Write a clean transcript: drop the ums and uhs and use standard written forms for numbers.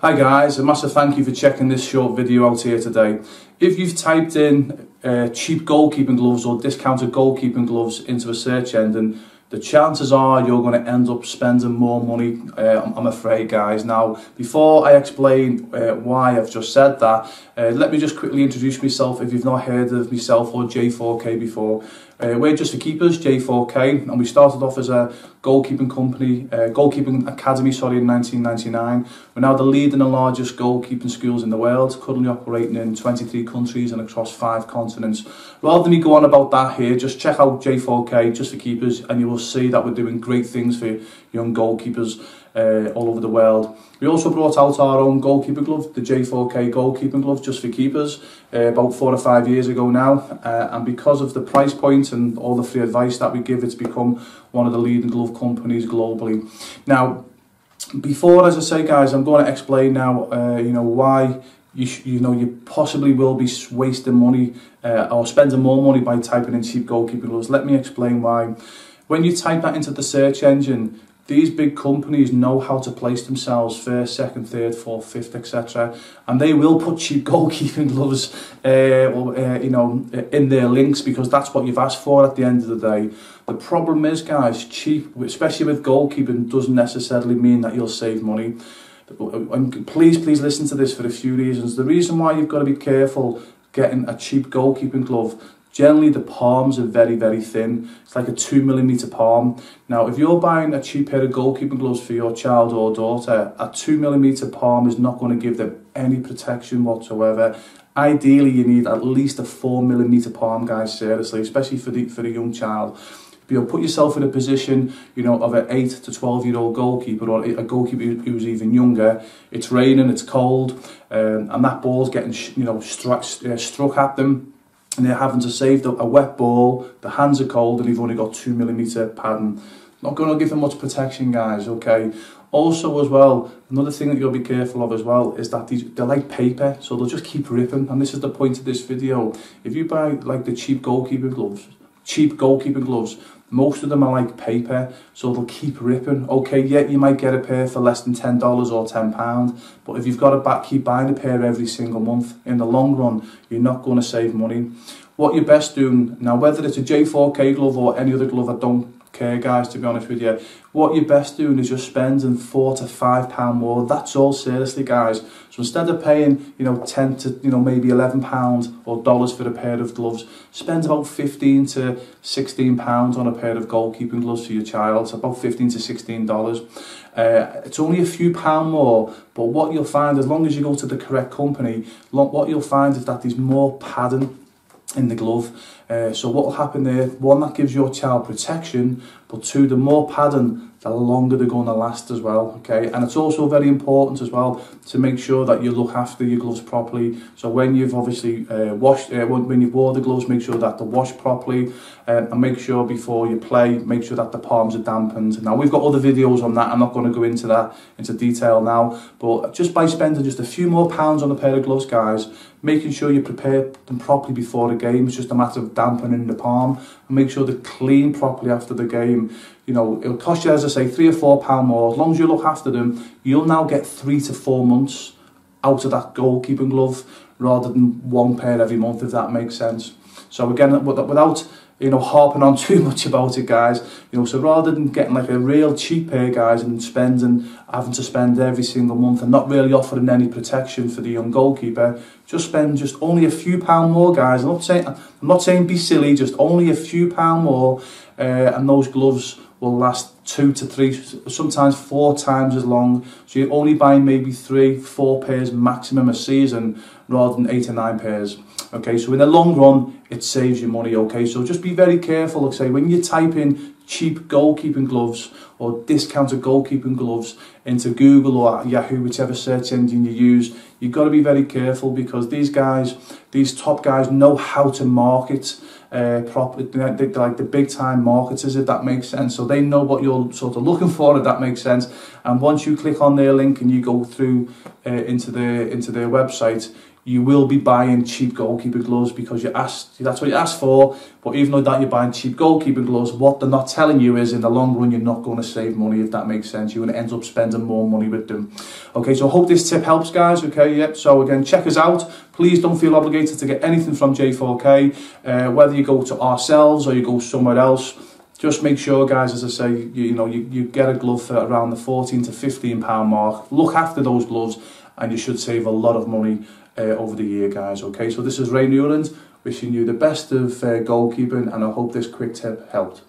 Hi guys, a massive thank you for checking this short video out here today. If you've typed in cheap goalkeeping gloves or discounted goalkeeping gloves into a search engine, the chances are you're going to end up spending more money, I'm afraid guys. Now, before I explain why I've just said that, let me just quickly introduce myself if you've not heard of myself or J4K before. We're Just for Keepers, J4K, and we started off as a goalkeeping company, goalkeeping academy, in 1999. We're now the leading and largest goalkeeping schools in the world, currently operating in 23 countries and across 5 continents. Rather than me go on about that here, just check out J4K, Just for Keepers, and you will see that we're doing great things for young goalkeepers all over the world. We also brought out our own goalkeeper glove, the J4K goalkeeping glove, Just for Keepers, about 4 or 5 years ago now, and because of the price point and all the free advice that we give, it's become one of the leading glove companies globally. Now, before, as I say guys, I'm going to explain now why you possibly will be wasting money or spending more money by typing in cheap goalkeeping gloves. Let me explain why. When you type that into the search engine, these big companies know how to place themselves first, second, third, fourth, fifth, etc. And they will put cheap goalkeeping gloves in their links because that's what you've asked for at the end of the day. The problem is, guys, cheap, especially with goalkeeping, doesn't necessarily mean that you'll save money. And please listen to this for a few reasons. The reason why you've got to be careful getting a cheap goalkeeping glove, generally the palms are very, very thin. It's like a 2mm palm. Now, if you're buying a cheap pair of goalkeeping gloves for your child or daughter, a 2mm palm is not going to give them any protection whatsoever. Ideally, you need at least a 4mm palm, guys, seriously, especially for the young child. You'll put yourself in a position, of an 8 to 12-year-old goalkeeper or a goalkeeper who's even younger. It's raining, it's cold, and that ball's getting, struck at them. And they're having to save a wet ball, the hands are cold, and you've only got 2mm padding. Not going to give them much protection, guys, okay? Also, as well, another thing that you'll be careful of as well is that they're like paper, so they'll just keep ripping. And this is the point of this video. If you buy like the cheap goalkeeping gloves, most of them are like paper, so they'll keep ripping. Okay, yeah, you might get a pair for less than $10 or £10, but if you've got to keep buying a pair every single month, in the long run, you're not going to save money. What you're best doing, now whether it's a J4K glove or any other glove, I don't care guys, to be honest with you, what you're best doing is just spending £4 to £5 more. That's all, seriously guys. So instead of paying 10 to maybe £11 or dollars for a pair of gloves, spend about £15 to £16 on a pair of goalkeeping gloves for your child. So about $15 to $16. It's only a few pound more, but what you'll find, as long as you go to the correct company, what you'll find is that there's more padding in the glove. So what will happen there, one, that gives your child protection, but two, the more padding, the longer they're going to last as well, okay? And it's also very important as well to make sure that you look after your gloves properly. So when you've obviously when you've worn the gloves, make sure that they're washed properly, and make sure before you play, make sure that the palms are dampened. Now, we've got other videos on that. I'm not going to go into detail now, but just by spending just a few more pounds on a pair of gloves, guys, making sure you prepare them properly before the game. It's just a matter of dampening the palm and make sure they're clean properly after the game. It'll cost you, as I say, £3 or £4 more. As long as you look after them, you'll now get 3 to 4 months out of that goalkeeping glove rather than one pair every month, if that makes sense. So again, without harping on too much about it, guys, so rather than getting like a real cheap pair, guys, and having to spend every single month and not really offering any protection for the young goalkeeper, just spend only a few pound more, guys. I'm not saying be silly, just only a few pound more, and those gloves will last 2 to 3, sometimes 4 times as long. So you're only buying maybe 3, 4 pairs maximum a season rather than 8 or 9 pairs. Okay, so in the long run, it saves you money, okay? So just be very careful, like say, when you type in cheap goalkeeping gloves or discounted goalkeeping gloves into Google or Yahoo, whichever search engine you use, you've got to be very careful because these top guys know how to market properly. They're like the big time marketers, if that makes sense. So they know what you're sort of looking for, if that makes sense. And once you click on their link and you go through into their website, you will be buying cheap goalkeeping gloves because that's what you asked for. But even though that you're buying cheap goalkeeping gloves, what they're not telling you is in the long run, you're not going to save money, if that makes sense. You're going to end up spending more money with them. Okay, so I hope this tip helps, guys. Okay, yep. So again, check us out. Please don't feel obligated to get anything from J4K, whether you go to ourselves or you go somewhere else. Just make sure, guys, as I say, you get a glove for around the £14 to £15 mark. Look after those gloves and you should save a lot of money over the year, guys. Okay, so this is Ray Newland wishing you the best of goalkeeping, and I hope this quick tip helped.